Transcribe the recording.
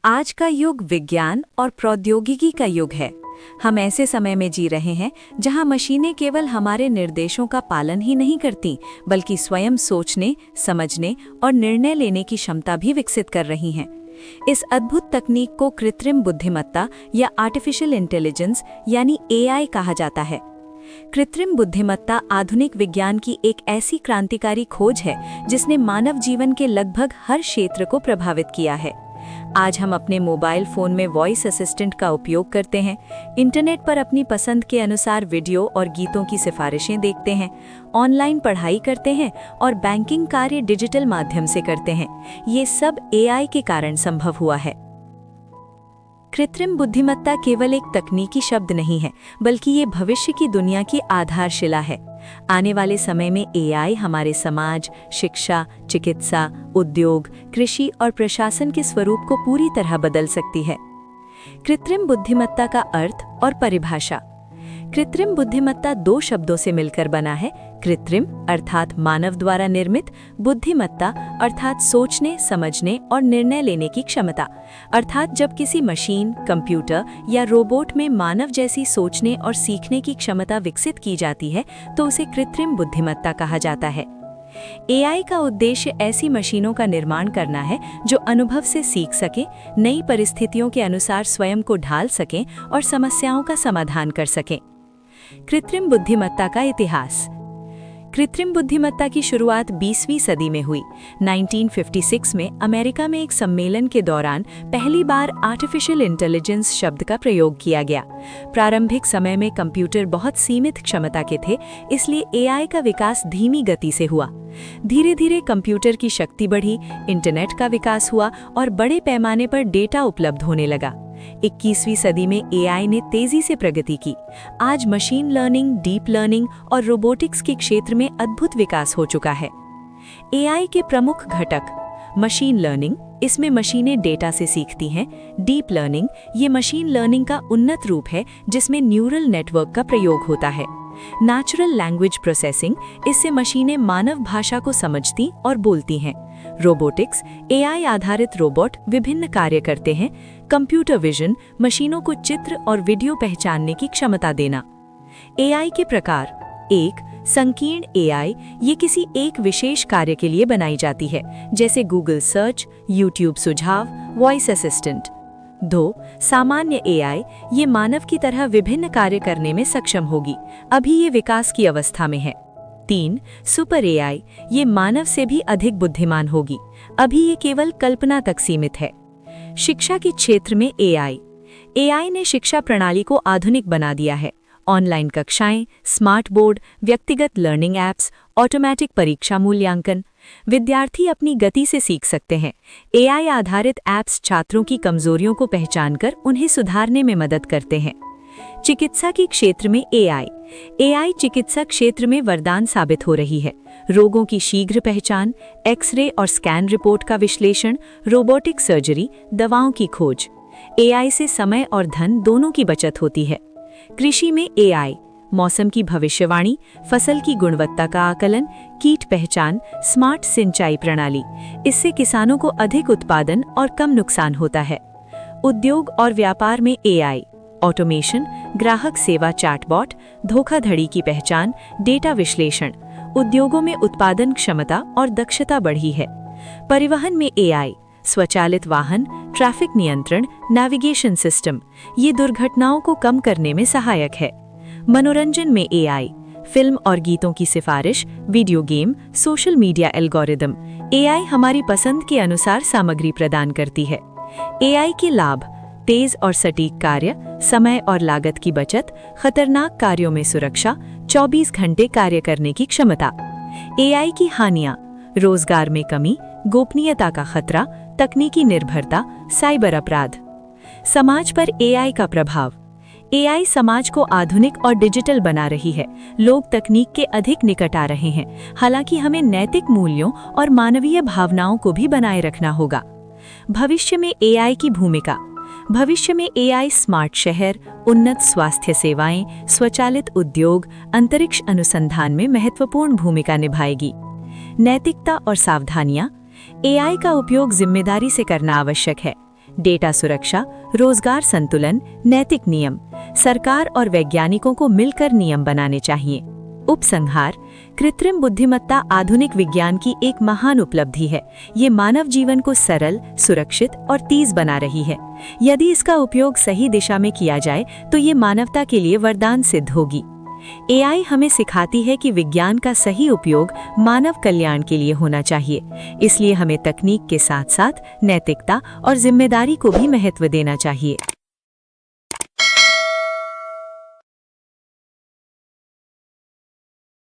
आज का युग विज्ञान और प्रौद्योगिकी का युग है। हम ऐसे समय में जी रहे हैं जहां मशीनें केवल हमारे निर्देशों का पालन ही नहीं करती, बल्कि स्वयं सोचने, समझने और निर्णय लेने की क्षमता भी विकसित कर रही हैं। इस अद्भुत तकनीक को कृत्रिम बुद्धिमत्ता या आर्टिफिशियल इंटेलिजेंस यानी एआई कहा जाता है। कृत्रिम बुद्धिमत्ता आधुनिक विज्ञान की एक ऐसी क्रांतिकारी खोज है जिसने मानव जीवन के लगभग हर क्षेत्र को प्रभावित किया है। आज हम अपने मोबाइल फोन में वॉइस असिस्टेंट का उपयोग करते हैं, इंटरनेट पर अपनी पसंद के अनुसार वीडियो और गीतों की सिफारिशें देखते हैं, ऑनलाइन पढ़ाई करते हैं और बैंकिंग कार्य डिजिटल माध्यम से करते हैं। ये सब एआई के कारण संभव हुआ है। कृत्रिम बुद्धिमत्ता केवल एक तकनीकी शब्द नहीं है, बल्कि ये भविष्य की दुनिया की आधारशिला है। आने वाले समय में एआई हमारे समाज, शिक्षा, चिकित्सा, उद्योग, कृषि और प्रशासन के स्वरूप को पूरी तरह बदल सकती है। कृत्रिम बुद्धिमत्ता का अर्थ और परिभाषा। कृत्रिम बुद्धिमत्ता दो शब्दों से मिलकर बना है। कृत्रिम अर्थात मानव द्वारा निर्मित, बुद्धिमत्ता अर्थात सोचने, समझने और निर्णय लेने की क्षमता। अर्थात जब किसी मशीन, कंप्यूटर या रोबोट में मानव जैसी सोचने और सीखने की क्षमता विकसित की जाती है तो उसे कृत्रिम बुद्धिमत्ता कहा जाता है। एआई का उद्देश्य ऐसी मशीनों का निर्माण करना है जो अनुभव से सीख सकें, नई परिस्थितियों के अनुसार स्वयं को ढाल सकें और समस्याओं का समाधान कर सकें। कृत्रिम बुद्धिमत्ता का इतिहास। कृत्रिम बुद्धिमत्ता की शुरुआत 20वीं सदी में हुई। 1956 में अमेरिका में एक सम्मेलन के दौरान पहली बार आर्टिफिशियल इंटेलिजेंस शब्द का प्रयोग किया गया। प्रारंभिक समय में कंप्यूटर बहुत सीमित क्षमता के थे, इसलिए एआई का विकास धीमी गति से हुआ। धीरे धीरे कंप्यूटर की शक्ति बढ़ी, इंटरनेट का विकास हुआ और बड़े पैमाने पर डेटा उपलब्ध होने लगा। 21वीं सदी में एआई ने तेजी से प्रगति की। आज मशीन लर्निंग, डीप लर्निंग और रोबोटिक्स के क्षेत्र में अद्भुत विकास हो चुका है। एआई के प्रमुख घटक। मशीन लर्निंग, इसमें मशीनें डेटा से सीखती हैं। डीप लर्निंग, ये मशीन लर्निंग का उन्नत रूप है जिसमें न्यूरल नेटवर्क का प्रयोग होता है। नेचुरल लैंग्वेज प्रोसेसिंग, इससे मशीनें मानव भाषा को समझती और बोलती हैं। रोबोटिक्स, एआई आधारित रोबोट विभिन्न कार्य करते हैं। कंप्यूटर विजन, मशीनों को चित्र और वीडियो पहचानने की क्षमता देना। एआई के प्रकार। एक, संकीर्ण एआई, ये किसी एक विशेष कार्य के लिए बनाई जाती है, जैसे गूगल सर्च, यूट्यूब सुझाव, वॉइस असिस्टेंट। 2, सामान्य एआई, ये मानव की तरह विभिन्न कार्य करने में सक्षम होगी, अभी ये विकास की अवस्था में है। 3, सुपर एआई, ये मानव से भी अधिक बुद्धिमान होगी, अभी ये केवल कल्पना तक सीमित है। शिक्षा के क्षेत्र में एआई। एआई ने शिक्षा प्रणाली को आधुनिक बना दिया है। ऑनलाइन कक्षाएं, स्मार्ट बोर्ड, व्यक्तिगत लर्निंग ऐप्स, ऑटोमेटिक परीक्षा मूल्यांकन। विद्यार्थी अपनी गति से सीख सकते हैं। एआई आधारित ऐप्स छात्रों की कमजोरियों को पहचानकर उन्हें सुधारने में मदद करते हैं। चिकित्सा के क्षेत्र में एआई। एआई चिकित्सा क्षेत्र में वरदान साबित हो रही है। रोगों की शीघ्र पहचान, एक्सरे और स्कैन रिपोर्ट का विश्लेषण, रोबोटिक सर्जरी, दवाओं की खोज। एआई से समय और धन दोनों की बचत होती है। कृषि में एआई। मौसम की भविष्यवाणी, फसल की गुणवत्ता का आकलन, कीट पहचान, स्मार्ट सिंचाई प्रणाली। इससे किसानों को अधिक उत्पादन और कम नुकसान होता है। उद्योग और व्यापार में एआई। ऑटोमेशन, ग्राहक सेवा चैटबॉट, धोखाधड़ी की पहचान, डेटा विश्लेषण। उद्योगों में उत्पादन क्षमता और दक्षता बढ़ी है। परिवहन में एआई। स्वचालित वाहन, ट्रैफिक नियंत्रण, नेविगेशन सिस्टम, ये दुर्घटनाओं को कम करने में सहायक है। मनोरंजन में एआई। फिल्म और गीतों की सिफारिश, video game, social media algorithm. AI हमारी पसंद के अनुसार सामग्री प्रदान करती है। एआई के लाभ। तेज और सटीक कार्य, समय और लागत की बचत, खतरनाक कार्यों में सुरक्षा, 24 घंटे कार्य करने की क्षमता। एआई की हानियां। रोजगार में कमी, गोपनीयता का खतरा, तकनीकी निर्भरता, साइबर अपराध। समाज पर एआई का प्रभाव। एआई समाज को आधुनिक और डिजिटल बना रही है। लोग तकनीक के अधिक निकट आ रहे हैं, हालांकि हमें नैतिक मूल्यों और मानवीय भावनाओं को भी बनाए रखना होगा। भविष्य में एआई की भूमिका। भविष्य में एआई स्मार्ट शहर, उन्नत स्वास्थ्य सेवाएं, स्वचालित उद्योग, अंतरिक्ष अनुसंधान में महत्वपूर्ण भूमिका निभाएगी। नैतिकता और सावधानियां। एआई का उपयोग जिम्मेदारी से करना आवश्यक है। डेटा सुरक्षा, रोजगार संतुलन, नैतिक नियम। सरकार और वैज्ञानिकों को मिलकर नियम बनाने चाहिए। उपसंहार, कृत्रिम बुद्धिमत्ता आधुनिक विज्ञान की एक महान उपलब्धि है। ये मानव जीवन को सरल, सुरक्षित और तेज बना रही है। यदि इसका उपयोग सही दिशा में किया जाए तो ये मानवता के लिए वरदान सिद्ध होगी। एआई हमें सिखाती है कि विज्ञान का सही उपयोग मानव कल्याण के लिए होना चाहिए। इसलिए हमें तकनीक के साथ साथ नैतिकता और जिम्मेदारी को भी महत्व देना चाहिए।